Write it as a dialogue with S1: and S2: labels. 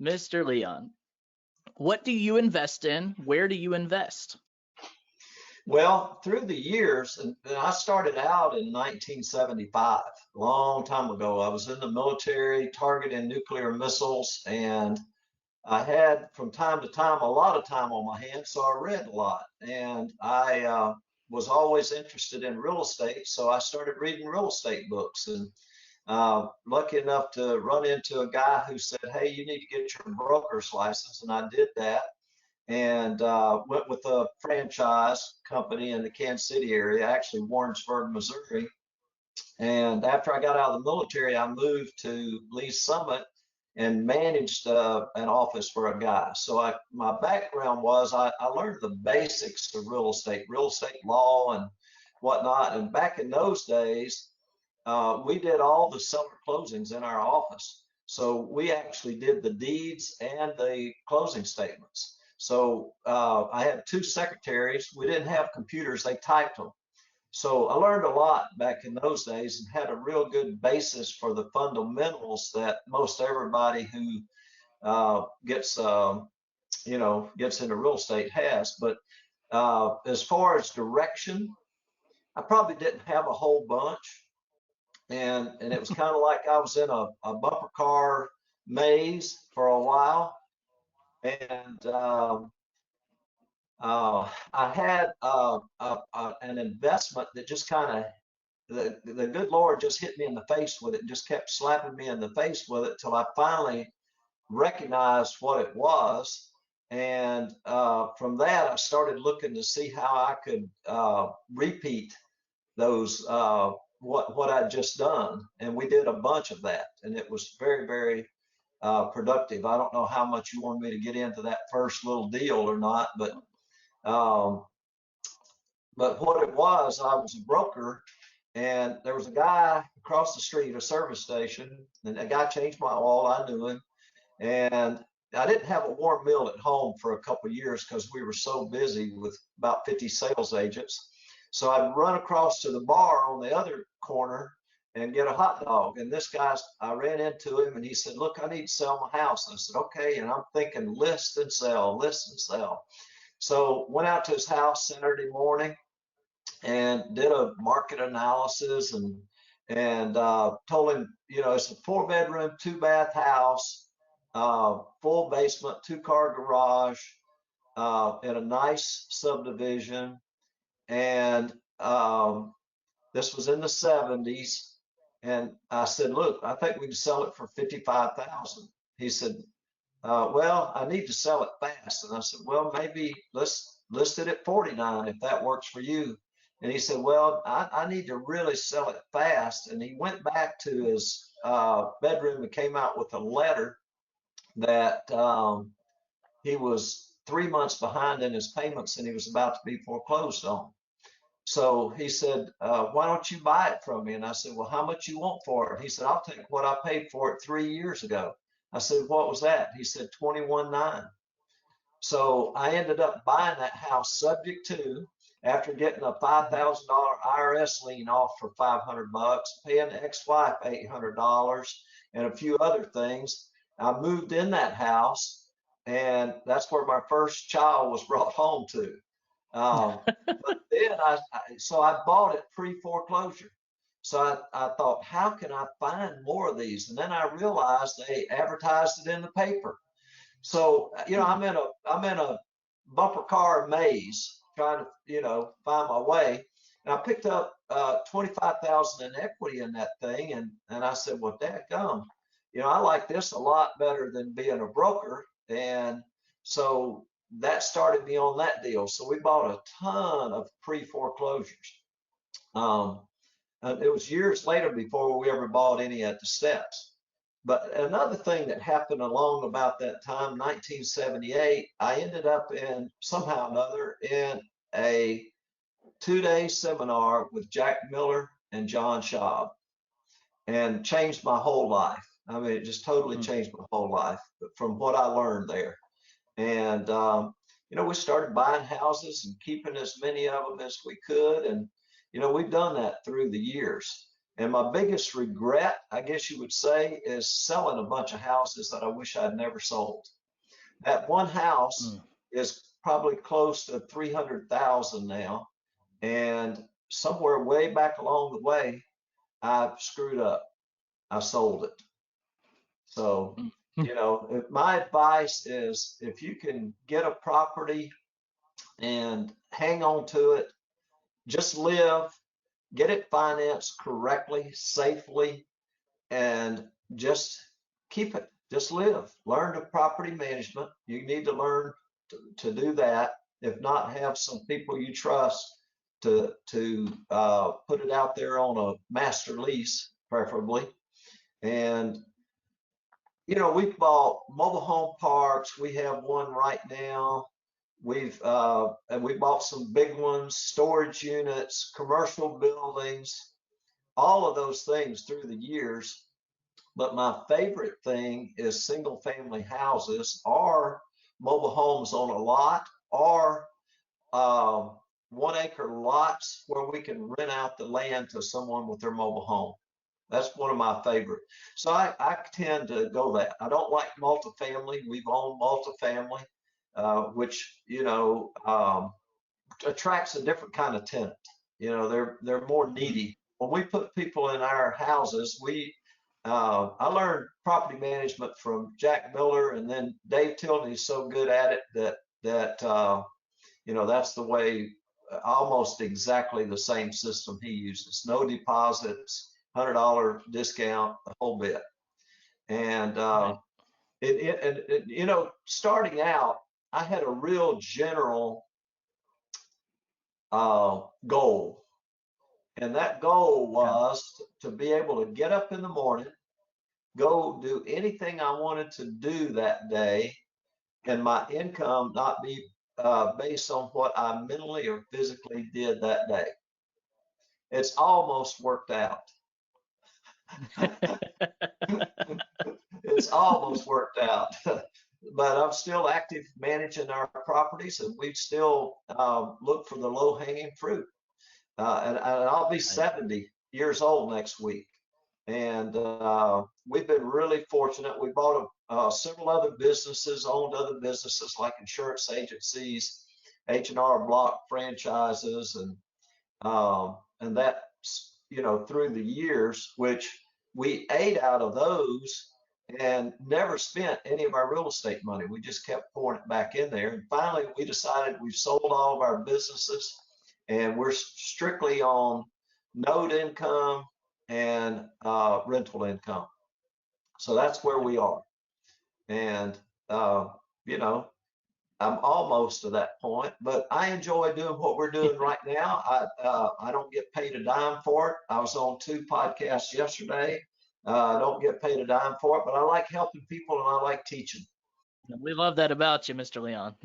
S1: Mr. Leon, what do you invest in? Where do you invest?
S2: Well, through the years, and I started out in 1975, a long time ago. I was in the military targeting nuclear missiles, and I had from time to time a lot of time on my hands, so I read a lot. And I was always interested in real estate, so I started reading real estate books. And lucky enough to run into a guy who said, "Hey, you need to get your broker's license," and I did that and went with a franchise company in the Kansas City area, actually Warrensburg, Missouri. And after I got out of the military, I moved to Lee Summit and managed an office for a guy. So my background was I learned the basics of real estate law and whatnot. And back in those days, we did all the seller closings in our office. So we actually did the deeds and the closing statements. So I had two secretaries. We didn't have computers, they typed them. So I learned a lot back in those days and had a real good basis for the fundamentals that most everybody who gets, gets into real estate has. But as far as direction, I probably didn't have a whole bunch. And it was kind of like I was in a bumper car maze for a while. And I had an investment that just kind of the good Lord just hit me in the face with it and just kept slapping me in the face with it till I finally recognized what it was. And from that, I started looking to see how I could repeat those what I'd just done. And we did a bunch of that, and it was very, very productive. I don't know how much you want me to get into that first little deal or not, um, but what it was, I was a broker, and there was a guy across the street, a service station, and that guy changed my oil. I knew him, and I didn't have a warm meal at home for a couple of years because we were so busy with about 50 sales agents. So I'd run across to the bar on the other corner and get a hot dog. And this guy, I ran into him and he said, "Look, I need to sell my house." And I said, "Okay." And I'm thinking list and sell, list and sell. So went out to his house Saturday morning and did a market analysis and told him, it's a 4-bedroom, 2-bath house, full basement, 2-car garage, in a nice subdivision. And this was in the 70s. And I said, "Look, I think we can sell it for 55,000." He said, "Well, I need to sell it fast." And I said, "Well, maybe let's list it at 49 if that works for you." And he said, "Well, I need to really sell it fast." And he went back to his bedroom and came out with a letter that he was 3 months behind in his payments and he was about to be foreclosed on. So he said, "Why don't you buy it from me?" And I said, "Well, how much you want for it?" He said, "I'll take what I paid for it 3 years ago." I said, "What was that?" He said, 21.9. So I ended up buying that house subject to, after getting a $5,000 IRS lien off for 500 bucks, paying the ex-wife $800 and a few other things. I moved in that house, and that's where my first child was brought home to. But then so I bought it pre-foreclosure. So I thought, how can I find more of these? And then I realized they advertised it in the paper. So I'm in a bumper car maze trying to find my way, and I picked up 25,000 in equity in that thing, and I said, "Well, dadgum, I like this a lot better than being a broker." And so that started me on that deal. So we bought a ton of pre-foreclosures. Um, it was years later before we ever bought any at the steps. But another thing that happened along about that time, 1978, I ended up in somehow or another in a 2-day seminar with Jack Miller and John Schaub, and changed my whole life. I mean, it just totally changed my whole life from what I learned there. And we started buying houses and keeping as many of them as we could, and we've done that through the years. And my biggest regret, I guess you would say, is selling a bunch of houses that I wish I'd never sold. That one house
S1: Mm.
S2: is probably close to 300,000 now. And somewhere way back along the way, I screwed up. I sold it. So,
S1: Mm.
S2: my advice is if you can get a property and hang on to it, just live, get it financed correctly, safely, and just keep it. Just live. Learn the property management. You need to learn to do that. If not, have some people you trust to put it out there on a master lease, preferably. And we've bought mobile home parks. We have one right now. And we bought some big ones, storage units, commercial buildings, all of those things through the years. But my favorite thing is single family houses or mobile homes on a lot or 1 acre lots where we can rent out the land to someone with their mobile home. That's one of my favorite. So I tend to go that. I don't like multifamily. We've owned multifamily, which, attracts a different kind of tenant. They're more needy. When we put people in our houses, I learned property management from Jack Miller, and then Dave Tilden is so good at it that that's the way, almost exactly the same system he uses. No deposits, $100 discount, the whole bit. And
S1: Right.
S2: starting out, I had a real general goal. And that goal
S1: Yeah.
S2: was to be able to get up in the morning, go do anything I wanted to do that day, and my income not be based on what I mentally or physically did that day. It's almost worked out. It's almost worked out. But I'm still active managing our properties, and we still look for the low hanging fruit. And I'll be
S1: Right.
S2: 70 years old next week. And we've been really fortunate. We bought several other businesses, owned other businesses like insurance agencies, H&R Block franchises, and that's through the years, which we ate out of those and never spent any of our real estate money. We just kept pouring it back in there. And finally, we decided we've sold all of our businesses and we're strictly on note income and rental income. So that's where we are. And, uh, you know, I'm almost to that point, but I enjoy doing what we're doing right now. I don't get paid a dime for it. I was on 2 podcasts yesterday. I don't get paid a dime for it, but I like helping people and I like teaching.
S1: We love that about you, Mr. Leon.